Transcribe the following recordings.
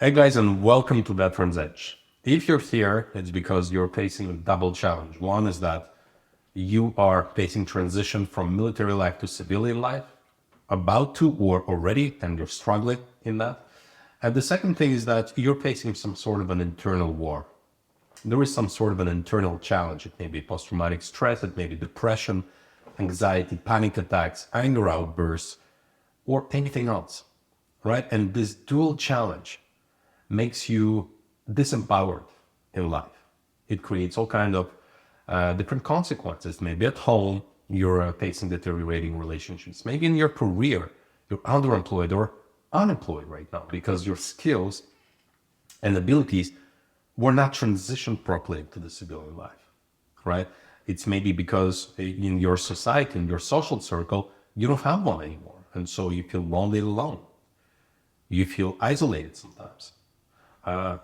Hey guys, and welcome to Veterans Edge. If you're here, it's because you're facing a double challenge. One is that you are facing transition from military life to civilian life, about to or already, and you're struggling in that. And the second thing is that you're facing some sort of an internal war. There is some sort of an internal challenge. It may be post-traumatic stress, it may be depression, anxiety, panic attacks, anger outbursts, or anything else, right? And this dual challenge makes you disempowered in life. It creates all kind of different consequences. Maybe at home, you're facing deteriorating relationships. Maybe in your career, you're underemployed or unemployed right now because your skills and abilities were not transitioned properly to the civilian life, right? It's maybe because in your society, in your social circle, you don't have one anymore. And so you feel lonely and alone. You feel isolated sometimes.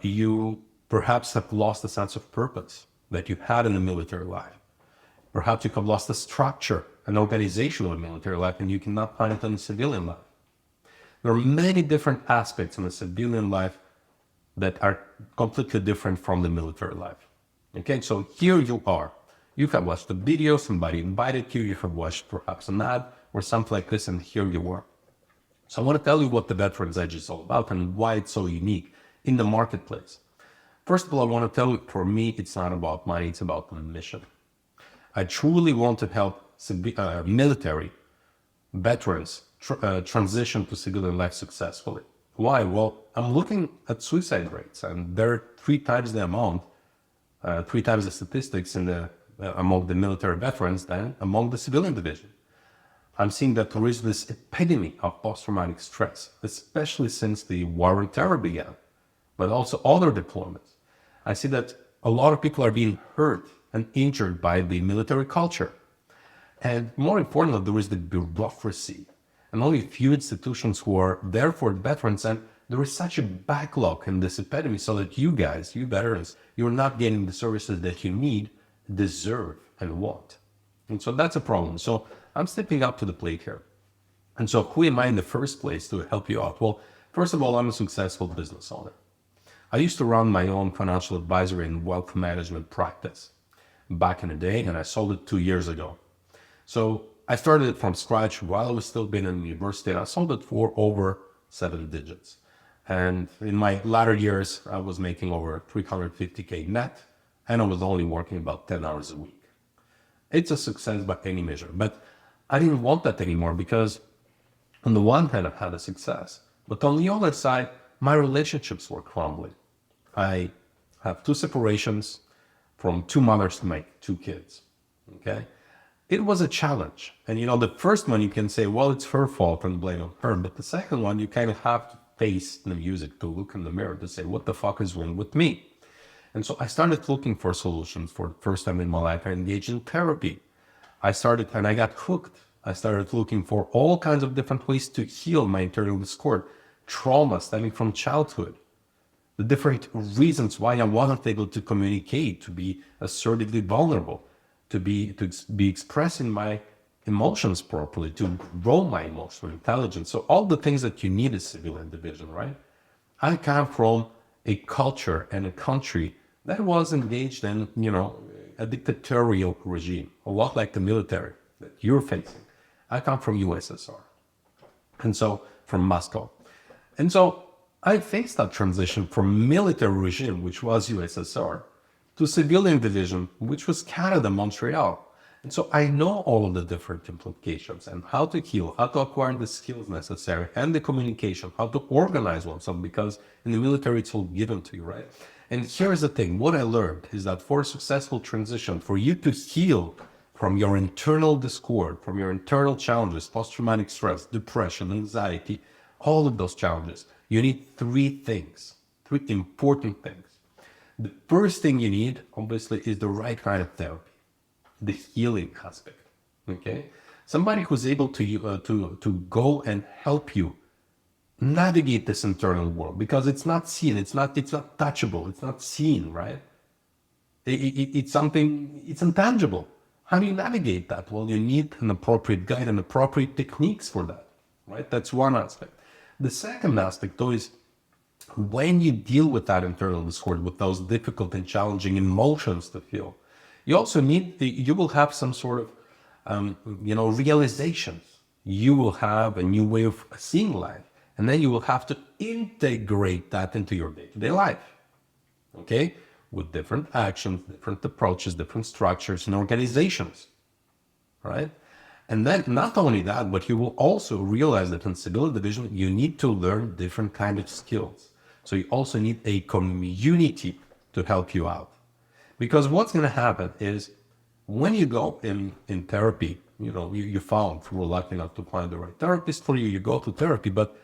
You perhaps have lost a sense of purpose that you had in the military life. Perhaps you have lost the structure and organization of a military life and you cannot find it in the civilian life. There are many different aspects in the civilian life that are completely different from the military life. Okay, so here you are. You have watched a video, somebody invited you, you have watched perhaps an ad or something like this, and here you are. So I want to tell you what the Veterans Edge is all about and why it's so unique in the marketplace. First of all, I want to tell you, for me, it's not about money, it's about the mission. I truly want to help military veterans transition to civilian life successfully. Why? Well, I'm looking at suicide rates, and they're three times the amount, three times the statistics among the military veterans than among the civilian division. I'm seeing that there is this epidemic of post-traumatic stress, especially since the war on terror began, but also other deployments. I see that a lot of people are being hurt and injured by the military culture. And more importantly, there is the bureaucracy and only a few institutions who are there for the veterans. And there is such a backlog in this epidemic so that you guys, you veterans, you're not getting the services that you need, deserve, and want. And so that's a problem. So I'm stepping up to the plate here. And so who am I in the first place to help you out? Well, first of all, I'm a successful business owner. I used to run my own financial advisory and wealth management practice back in the day, and I sold it 2 years ago. So I started it from scratch while I was still being in university, and I sold it for over 7 digits. And in my latter years, I was making over 350K net, and I was only working about 10 hours a week. It's a success by any measure, but I didn't want that anymore because on the one hand, I had a success, but on the other side, my relationships were crumbling. I have 2 separations from 2 mothers to make 2 kids, okay? It was a challenge. And the first one you can say, well, it's her fault and blame on her. But the second one, you kind of have to face the music, to look in the mirror to say, what the fuck is wrong with me? And so I started looking for solutions. For the first time in my life, I engaged in therapy. I got hooked. I started looking for all kinds of different ways to heal my internal discord, trauma stemming from childhood, the different reasons why I wasn't able to communicate, to be assertively vulnerable, to be expressing my emotions properly, to grow my emotional intelligence. So all the things that you need as civilian division, right? I come from a culture and a country that was engaged in, a dictatorial regime, a lot like the military that you're facing. I come from USSR, and so from Moscow. And so I faced that transition from military regime, which was USSR, to civilian division, which was Canada, Montreal. And so I know all of the different implications and how to heal, how to acquire the skills necessary and the communication, how to organize oneself, because in the military, it's all given to you, right? And here's the thing. What I learned is that for a successful transition, for you to heal from your internal discord, from your internal challenges, post-traumatic stress, depression, anxiety, all of those challenges, you need 3 things, 3 important things. The first thing you need, obviously, is the right kind of therapy, the healing aspect. Okay, somebody who's able to go and help you navigate this internal world, because it's not seen, it's not touchable, it's not seen, right? It's something, it's intangible. How do you navigate that? Well, you need an appropriate guide and appropriate techniques for that, right? That's one aspect. The second aspect, though, is when you deal with that internal discord, with those difficult and challenging emotions to feel, you also you will have some sort of, realizations. You will have a new way of seeing life. And then you will have to integrate that into your day-to-day life. Okay? With different actions, different approaches, different structures and organizations. Right? And then not only that, but you will also realize that in stability division, you need to learn different kind of skills. So you also need a community to help you out. Because what's going to happen is when you go in therapy, you found, you were lucky enough to find the right therapist for you, you go to therapy, but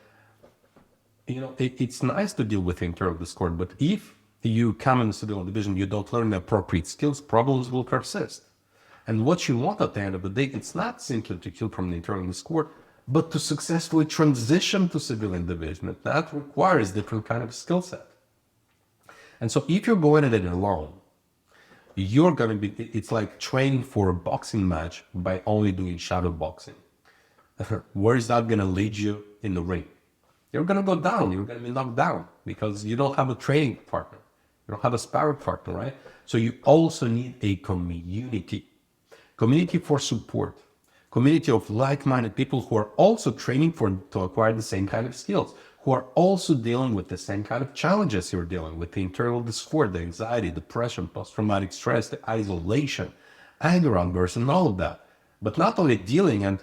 it's nice to deal with internal discord, but if you come in the stability division, you don't learn the appropriate skills, problems will persist. And what you want at the end of the day, it's not simply to heal from the internal discord, but to successfully transition to civilian division. That requires different kind of skill set. And so if you're going at it alone, you're going to be, it's like training for a boxing match by only doing shadow boxing. Where is that going to lead you in the ring? You're going to go down. You're going to be knocked down because you don't have a training partner. You don't have a sparring partner, right? So you also need a community. Community for support. Community of like-minded people who are also training to acquire the same kind of skills, who are also dealing with the same kind of challenges you're dealing with, the internal discord, the anxiety, depression, post-traumatic stress, the isolation, anger outbursts, and all of that. But not only dealing and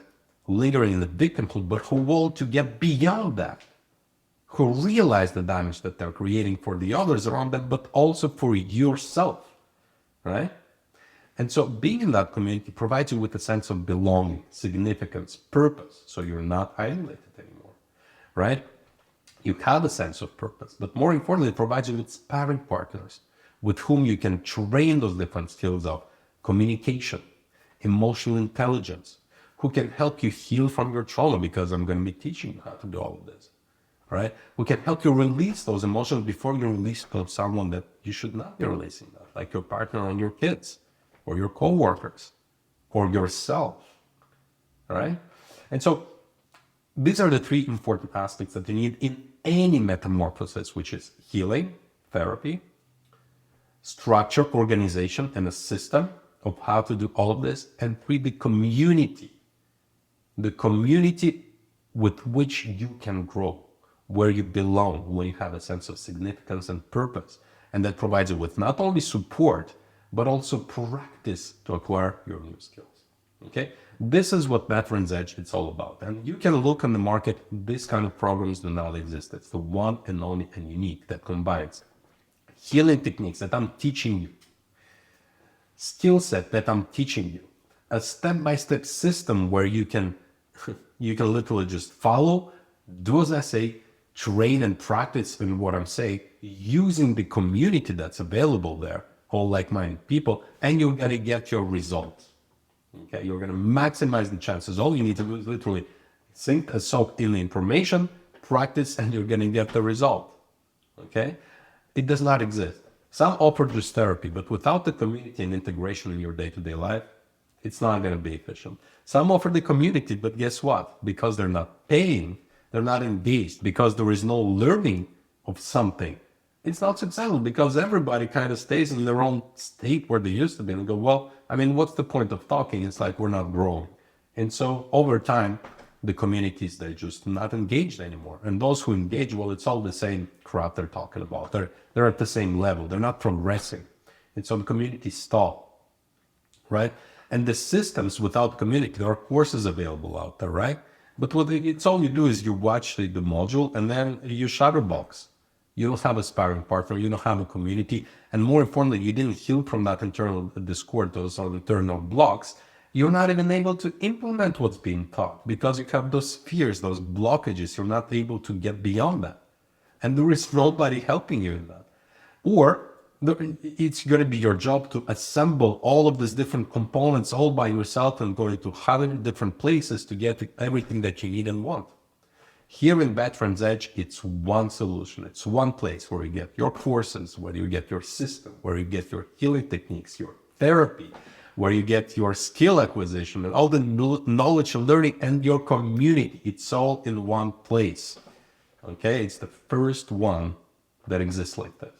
lingering in the victimhood, but who want to get beyond that, who realize the damage that they're creating for the others around them, but also for yourself, right? And so being in that community provides you with a sense of belonging, significance, purpose, so you're not isolated anymore, right? You have a sense of purpose, but more importantly, it provides you with sparring partners with whom you can train those different skills of communication, emotional intelligence, who can help you heal from your trauma, because I'm going to be teaching you how to do all of this, right? Who can help you release those emotions before you release from someone that you should not be releasing that, like your partner or your kids, or your coworkers, or yourself, all right? And so these are the three important aspects that you need in any metamorphosis, which is healing, therapy, structure, organization, and a system of how to do all of this, and three, the community with which you can grow, where you belong, where you have a sense of significance and purpose, and that provides you with not only support, but also practice to acquire your new skills. Okay? This is what Veterans Edge is all about. And you can look on the market, this kind of programs do not exist. It's the one and only and unique that combines healing techniques that I'm teaching you, skill set that I'm teaching you, a step-by-step system where you can literally just follow, do as I say, train and practice in what I'm saying, using the community that's available there, all like-minded people, and you're going to get your results. Okay, you're going to maximize the chances. All you need to do is literally soak in the information, practice, and you're going to get the result. Okay, it does not exist. Some offer just therapy, but without the community and integration in your day-to-day life, it's not going to be efficient. Some offer the community, but guess what? Because they're not paying, they're not engaged, because there is no learning of something. It's not successful because everybody kind of stays in their own state where they used to be and go, well, I mean, what's the point of talking? It's like we're not growing. And so over time, the communities, they're just not engaged anymore. And those who engage, well, it's all the same crap they're talking about. They're at the same level. They're not progressing. And so the communities stall, right? And the systems without community, there are courses available out there, right? But it's all you do is you watch the module and then you shadow box. You don't have a sparring partner, you don't have a community, and more importantly, you didn't heal from that internal discord, those internal blocks. You're not even able to implement what's being taught because you have those fears, those blockages. You're not able to get beyond that. And there is nobody helping you in that. Or it's going to be your job to assemble all of these different components all by yourself and go to 100 different places to get everything that you need and want. Here in Veterans Edge, it's one solution. It's one place where you get your courses, where you get your system, where you get your healing techniques, your therapy, where you get your skill acquisition and all the knowledge and learning and your community. It's all in one place. Okay, it's the first one that exists like this.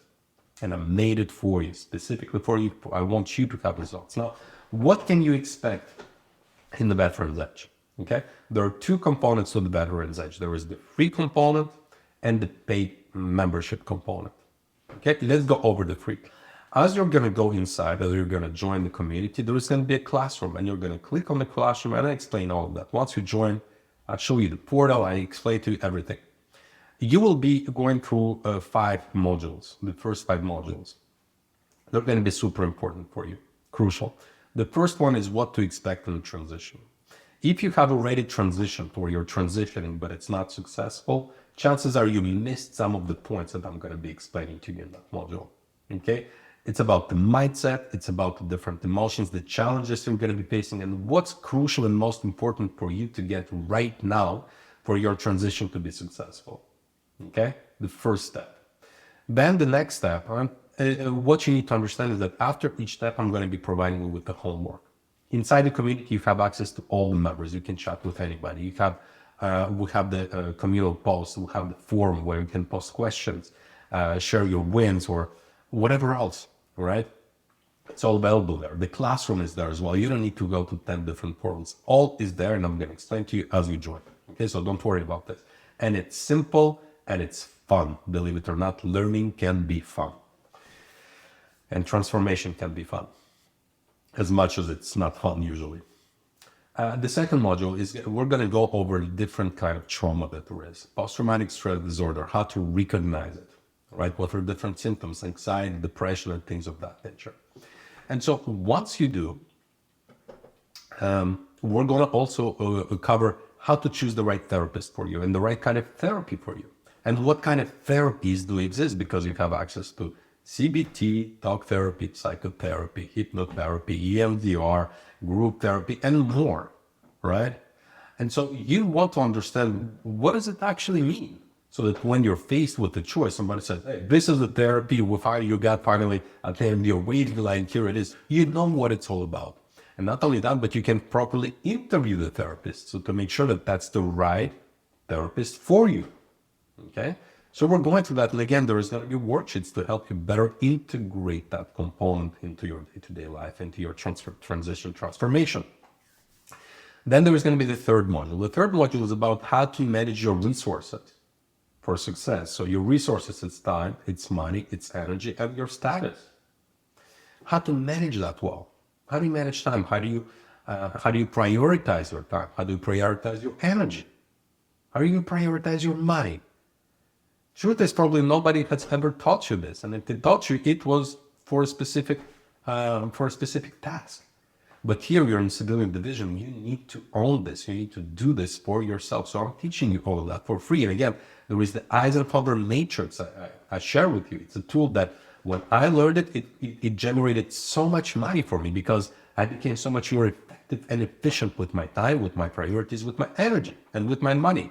And I made it for you, specifically for you. I want you to have results. Now, what can you expect in the Veterans Edge? Okay, there are two components to the Veterans Edge. There is the free component and the paid membership component. Okay, let's go over the free. As you're going to go inside, as you're going to join the community, there is going to be a classroom, and you're going to click on the classroom, and I explain all of that. Once you join, I'll show you the portal. I explain to you everything. You will be going through 5 modules, the first 5 modules. They're going to be super important for you, crucial. The first one is what to expect in the transition. If you have already transitioned or you're transitioning, but it's not successful, chances are you missed some of the points that I'm going to be explaining to you in that module. Okay? It's about the mindset. It's about the different emotions, the challenges you're going to be facing, and what's crucial and most important for you to get right now for your transition to be successful. Okay? The first step. Then the next step, what you need to understand is that after each step, I'm going to be providing you with the homework. Inside the community, you have access to all the members. You can chat with anybody. We have the communal posts. We have the forum where you can post questions, share your wins, or whatever else, right? It's all available there. The classroom is there as well. You don't need to go to 10 different portals. All is there, and I'm going to explain to you as you join. Okay, so don't worry about this. And it's simple and it's fun. Believe it or not, learning can be fun. And transformation can be fun, as much as it's not fun usually. The second module is we're going to go over different kind of trauma that there is. Post-traumatic stress disorder, how to recognize it, right? What are different symptoms, anxiety, depression, and things of that nature. And so once you do, we're going to also cover how to choose the right therapist for you and the right kind of therapy for you. And what kind of therapies do exist, because you have access to CBT, talk therapy, psychotherapy, hypnotherapy, EMDR, group therapy, and more, right? And so you want to understand, what does it actually mean? So that when you're faced with the choice, somebody says, hey, this is the therapy you got finally at the end of your waiting line, here it is. You know what it's all about. And not only that, but you can properly interview the therapist, so to make sure that that's the right therapist for you, okay? So we're going through that, and again, there is going to be worksheets to help you better integrate that component into your day-to-day life, into your transformation. Then there is going to be the third module. The third module is about how to manage your resources for success. So your resources, it's time, it's money, it's energy, and your status. How to manage that well. How do you manage time? How do you prioritize your time? How do you prioritize your energy? How do you prioritize your money? Truth is, probably nobody has ever taught you this, and if they taught you, it was for a specific task. But here you're in civilian division. You need to own this. You need to do this for yourself. So I'm teaching you all of that for free. And again, there is the Eisenhower matrix I share with you. It's a tool that when I learned it, it generated so much money for me, because I became so much more effective and efficient with my time, with my priorities, with my energy, and with my money.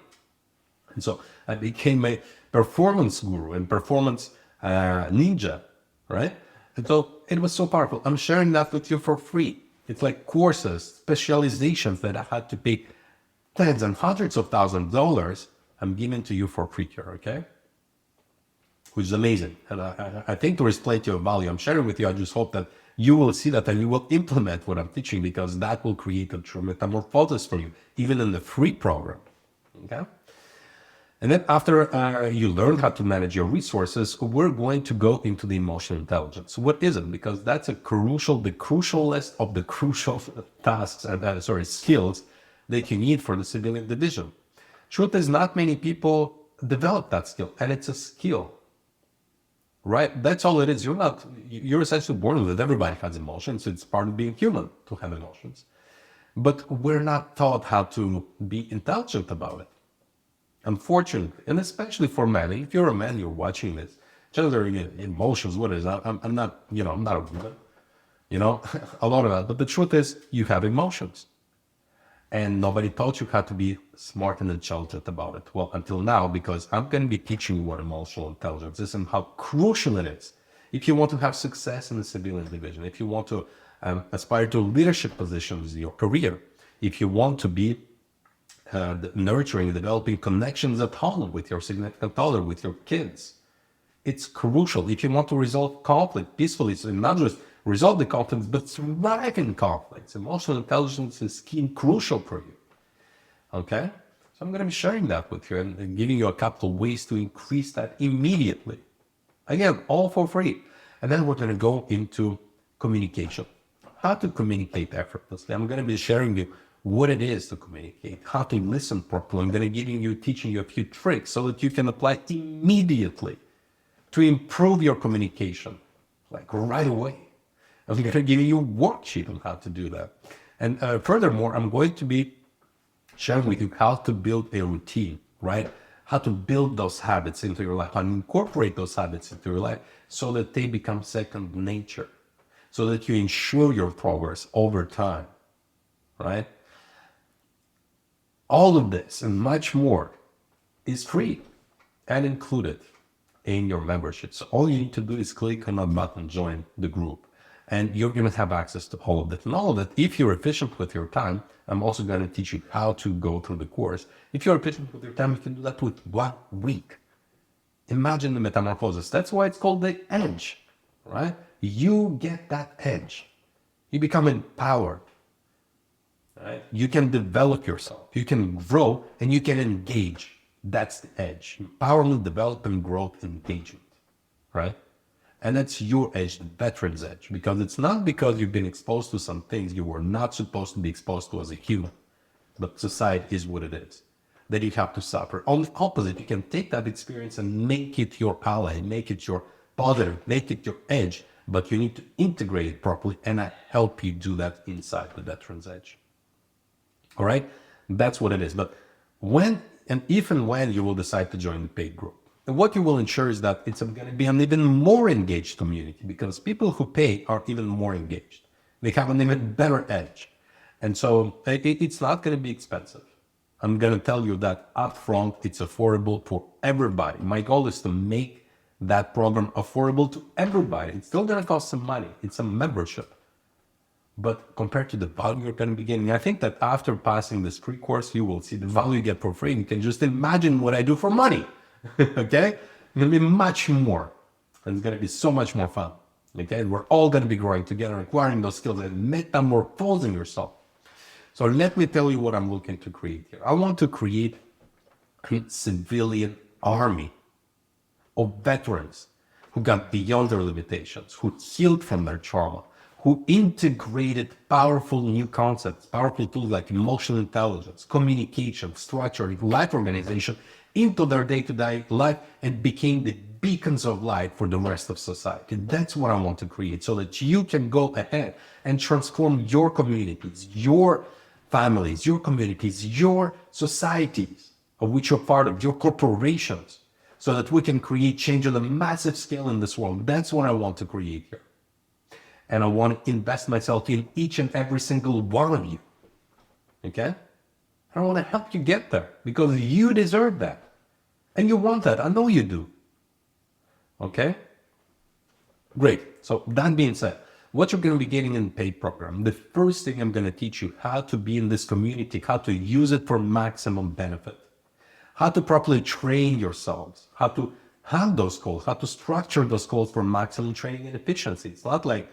And so I became a performance guru and performance ninja, right? And so it was so powerful. I'm sharing that with you for free. It's like courses, specializations that I had to pay tens and hundreds of thousands of dollars. I'm giving to you for free here, okay? Which is amazing. And I think there is plenty of value I'm sharing with you. I just hope that you will see that and you will implement what I'm teaching, because that will create a true metamorphosis for you, even in the free program, okay? And then after you learn how to manage your resources, we're going to go into the emotional intelligence. What is it? Because that's the crucial list of the crucial tasks and skills that you need for the civilian division. Truth is, not many people develop that skill, and it's a skill, right? That's all it is. You're essentially born with it. Everybody has emotions. It's part of being human to have emotions. But we're not taught how to be intelligent about it. Unfortunately, and especially for men, if you're a man, you're watching this, gender emotions, what is that? I'm not a woman, a lot of that. But the truth is, you have emotions. And nobody taught you how to be smart and intelligent about it. Well, until now, because I'm going to be teaching you what emotional intelligence is and how crucial it is. If you want to have success in the civilian division, if you want to aspire to leadership positions in your career, if you want to be nurturing, developing connections at home with your significant other, with your kids, It's crucial if you want to resolve conflict peacefully. So not just resolve the conflict, but thrive in conflicts. Emotional intelligence is key and crucial for you. Okay? So I'm going to be sharing that with you and giving you a couple of ways to increase that immediately. Again, all for free. And then we're going to go into communication. How to communicate effortlessly. I'm going to be sharing you what it is to communicate, how to listen properly. I'm going to be teaching you a few tricks so that you can apply immediately to improve your communication, like right away. I'm going to give you a worksheet on how to do that. And furthermore, I'm going to be sharing with you how to build a routine, right? How to build those habits into your life, how to incorporate those habits into your life so that they become second nature, so that you ensure your progress over time, right? All of this and much more is free and included in your membership. So all you need to do is click on that button, join the group, and you're going to have access to all of that. And all of that, if you're efficient with your time, I'm also going to teach you how to go through the course. If you're efficient with your time, you can do that with 1 week. Imagine the metamorphosis. That's why it's called the edge, right? You get that edge. You become empowered. Right? You can develop yourself, you can grow, and you can engage. That's the edge. Empowerment, development, growth, engagement, right? And that's your edge, the veteran's edge, because it's not because you've been exposed to some things you were not supposed to be exposed to as a human, but society is what it is, that you have to suffer. On the opposite, you can take that experience and make it your ally, make it your positive, make it your edge, but you need to integrate it properly, and I help you do that inside the veteran's edge. All right, that's what it is. But when and if and when you will decide to join the paid group, and what you will ensure is that it's going to be an even more engaged community, because people who pay are even more engaged. They have an even better edge. And so it's not going to be expensive. I'm going to tell you that upfront, it's affordable for everybody. My goal is to make that program affordable to everybody. It's still going to cost some money. It's a membership. But compared to the value you're going to be getting, I think that after passing this free course, you will see the value you get for free. You can just imagine what I do for money. Okay? It's going to be much more. And it's going to be so much more fun. Okay? We're all going to be growing together, acquiring those skills and metamorphosing yourself. So let me tell you what I'm looking to create here. I want to create a civilian army of veterans who got beyond their limitations, who healed from their trauma, who integrated powerful new concepts, powerful tools like emotional intelligence, communication, structure, life organization into their day-to-day life and became the beacons of light for the rest of society. That's what I want to create, so that you can go ahead and transform your communities, your families, your communities, your societies of which you're part of, your corporations, so that we can create change on a massive scale in this world. That's what I want to create here. And I want to invest myself in each and every single one of you. Okay? I want to help you get there because you deserve that. And you want that. I know you do. Okay? Great. So that being said, what you're going to be getting in the paid program, the first thing I'm going to teach you how to be in this community, how to use it for maximum benefit, how to properly train yourselves, how to have those goals, how to structure those goals for maximum training and efficiency. It's not like,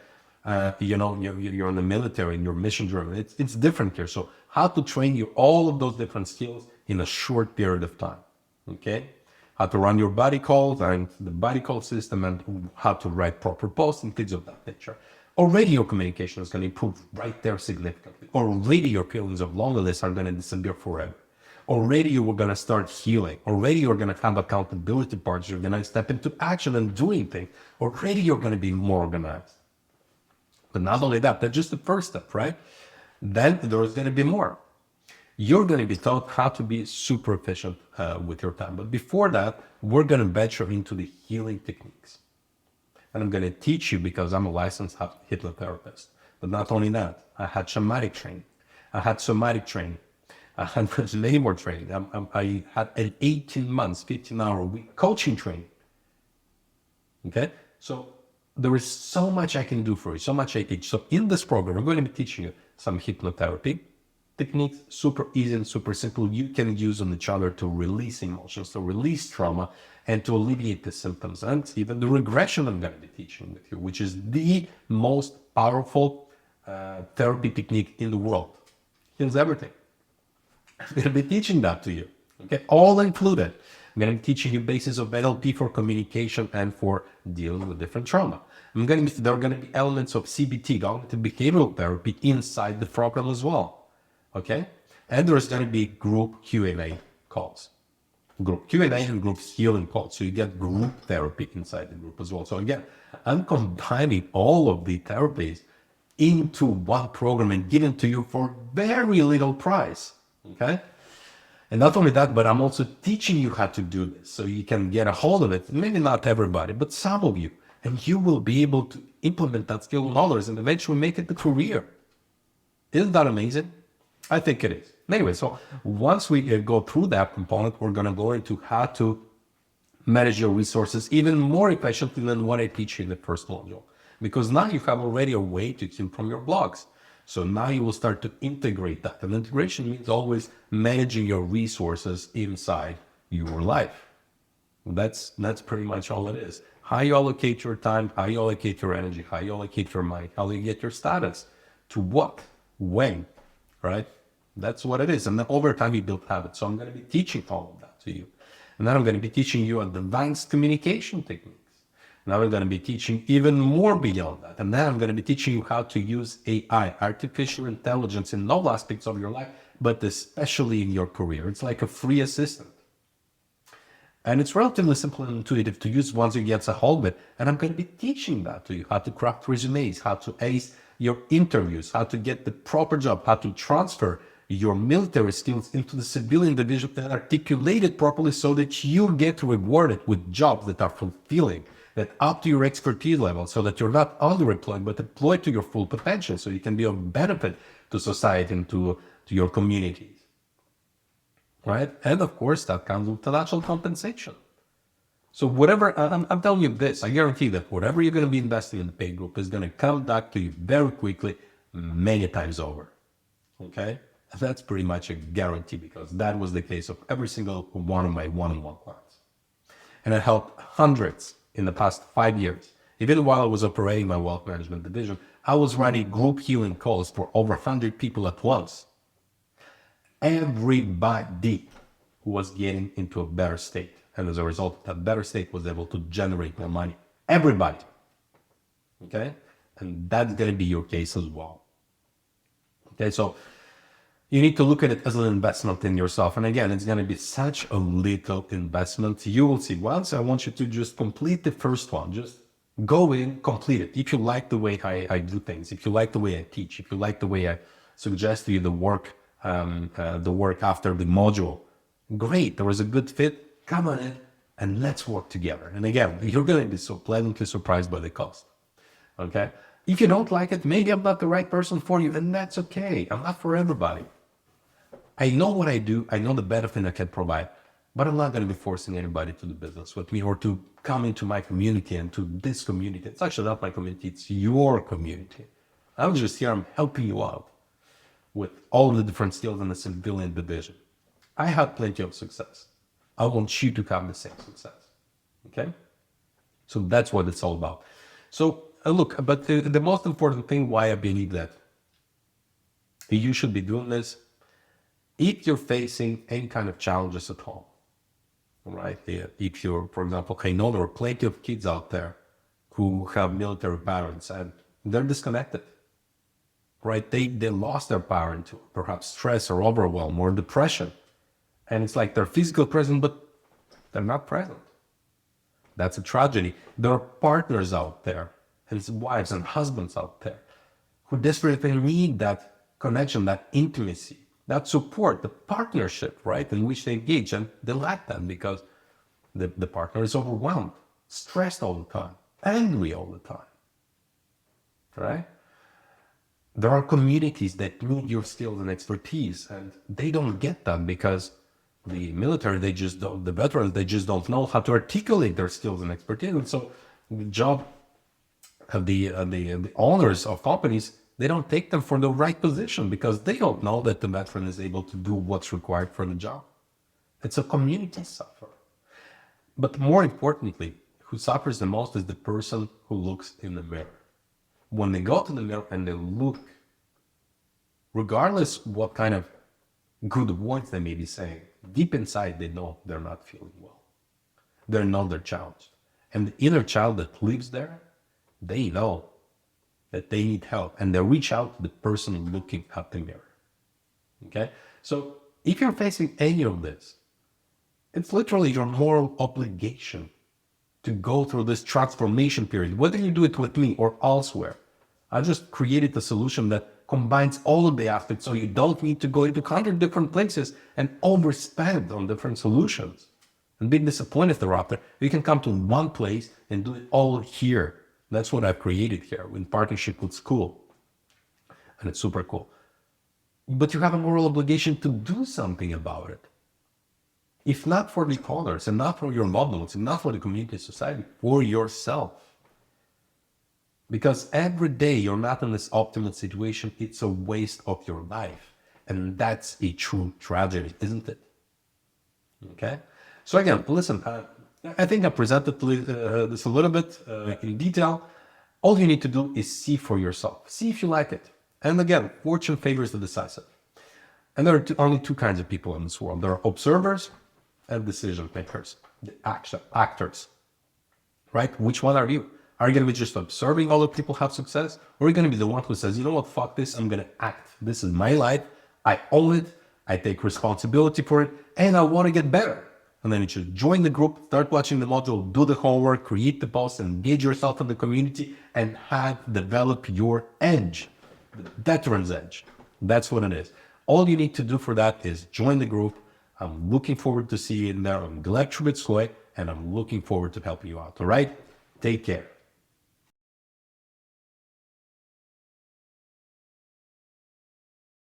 you're in the military and you're mission driven. It's different here. So how to train you all of those different skills in a short period of time. Okay? How to run your body calls and the body call system, and how to write proper posts and things of that nature. Already your communication is going to improve right there significantly. Already your feelings of loneliness are going to disappear forever. Already you are going to start healing. Already you're going to have accountability parts. You're going to step into action and doing things. Already you're going to be more organized. But not only that, that's just the first step, right? Then there's going to be more. You're going to be taught how to be super efficient with your time. But before that, we're going to venture into the healing techniques. And I'm going to teach you, because I'm a licensed hypnotherapist. But not only that, I had shamanic training. I had somatic training. I had labor training. I had an 18 months, 15-hour week coaching training. Okay? So there is so much I can do for you, so much I teach. So in this program, I'm going to be teaching you some hypnotherapy, techniques, super easy and super simple. You can use on each other to release emotions, to release trauma, and to alleviate the symptoms. And even the regression I'm going to be teaching with you, which is the most powerful therapy technique in the world. Heals everything. I'm going to be teaching that to you. Okay, all included. I'm going to be teaching you basis of NLP for communication and for dealing with different trauma. There are going to be elements of CBT, cognitive behavioral therapy, inside the program as well. Okay, and there's going to be group Q&A calls, group Q&A and group healing calls. So you get group therapy inside the group as well. So again, I'm combining all of the therapies into one program and giving to you for very little price. Okay. And not only that, but I'm also teaching you how to do this so you can get a hold of it. Maybe not everybody, but some of you. And you will be able to implement that skill in others and eventually make it a career. Isn't that amazing? I think it is. Anyway, so once we go through that component, we're going to go into how to manage your resources even more efficiently than what I teach you in the first module. Because now you have already a way to heal from your blocks. So now you will start to integrate that. And integration means always managing your resources inside your life. That's pretty much all it is. How you allocate your time, how you allocate your energy, how you allocate your mind, how you get your status, to what, when, right? That's what it is. And then over time you build habits. So I'm going to be teaching all of that to you. And then I'm going to be teaching you advanced communication techniques. Now we're going to be teaching even more beyond that. And then I'm going to be teaching you how to use AI, artificial intelligence, in all aspects of your life, but especially in your career. It's like a free assistant. And it's relatively simple and intuitive to use once you get a hold of it. And I'm going to be teaching that to you, how to craft resumes, how to ace your interviews, how to get the proper job, how to transfer your military skills into the civilian division and articulate it properly so that you get rewarded with jobs that are fulfilling, that up to your expertise level, so that you're not underemployed, but employed to your full potential, so you can be of benefit to society and to your communities. Right? And of course, that comes with financial compensation. So whatever, I'm telling you this, I guarantee that whatever you're going to be investing in the paid group is going to come back to you very quickly, many times over. Okay? And that's pretty much a guarantee, because that was the case of every single one of my one-on-one clients. And I helped hundreds in the past 5 years. Even while I was operating my wealth management division, I was running group healing calls for over 100 people at once. Everybody who was getting into a better state. And as a result, that better state was able to generate more money. Everybody. Okay? And that's going to be your case as well. Okay, so you need to look at it as an investment in yourself. And again, it's going to be such a little investment. You will see. Once I want you to just complete the first one. Just go in, complete it. If you like the way I do things, if you like the way I teach, if you like the way I suggest to you the work after the module, great. There was a good fit. Come on in and let's work together. And again, you're going to be so pleasantly surprised by the cost. Okay. If you don't like it, maybe I'm not the right person for you, and that's okay. I'm not for everybody. I know what I do. I know the benefit I can provide, but I'm not going to be forcing anybody to do business with me or to come into my community and to this community. It's actually not my community. It's your community. I'm just here. I'm helping you out with all the different skills in the civilian division. I had plenty of success. I want you to have the same success. Okay? So that's what it's all about. So look, but the most important thing why I believe that you should be doing this, if you're facing any kind of challenges at home, right? If you're, for example, I know there are plenty of kids out there who have military parents and they're disconnected, right? They lost their parent to perhaps stress or overwhelm or depression. And it's like they're physically present, but they're not present. That's a tragedy. There are partners out there, and wives and husbands out there who desperately need that connection, that intimacy, that support, the partnership, right, in which they engage, and they lack that because the partner is overwhelmed, stressed all the time, angry all the time, right? There are communities that need your skills and expertise, and they don't get that because the military, the veterans, they just don't know how to articulate their skills and expertise. And so the job of the owners of companies they don't take them for the right position because they don't know that the veteran is able to do what's required for the job. It's a community suffer. But more importantly, who suffers the most is the person who looks in the mirror. When they go to the mirror and they look, regardless what kind of good words they may be saying, deep inside they know they're not feeling well. They're not their challenge. And the inner child that lives there, they know that they need help and they reach out to the person looking at the mirror. Okay? So if you're facing any of this, it's literally your moral obligation to go through this transformation period, whether you do it with me or elsewhere. I just created a solution that combines all of the aspects so you don't need to go into 100 different places and overspend on different solutions and be disappointed thereafter. You can come to one place and do it all here. That's what I've created here in partnership with school. And it's super cool. But you have a moral obligation to do something about it. If not for the others, and not for your loved ones, and not for the community, society, for yourself. Because every day you're not in this optimal situation, it's a waste of your life. And that's a true tragedy, isn't it? Okay? So again, listen, I think I presented this a little bit in detail. All you need to do is see for yourself. See if you like it. And again, fortune favors the decisive. And there are only two kinds of people in this world. There are observers and decision makers, the actors, right? Which one are you? Are you going to be just observing all the people have success? Or are you going to be the one who says, you know what, fuck this, I'm going to act. This is my life. I own it. I take responsibility for it. And I want to get better. And then you should join the group, start watching the module, do the homework, create the post, engage yourself in the community, and develop your edge, the veteran's edge. That's what it is. All you need to do for that is join the group. I'm looking forward to seeing you in there. I'm glad you're with Skoy, and I'm looking forward to helping you out. All right? Take care.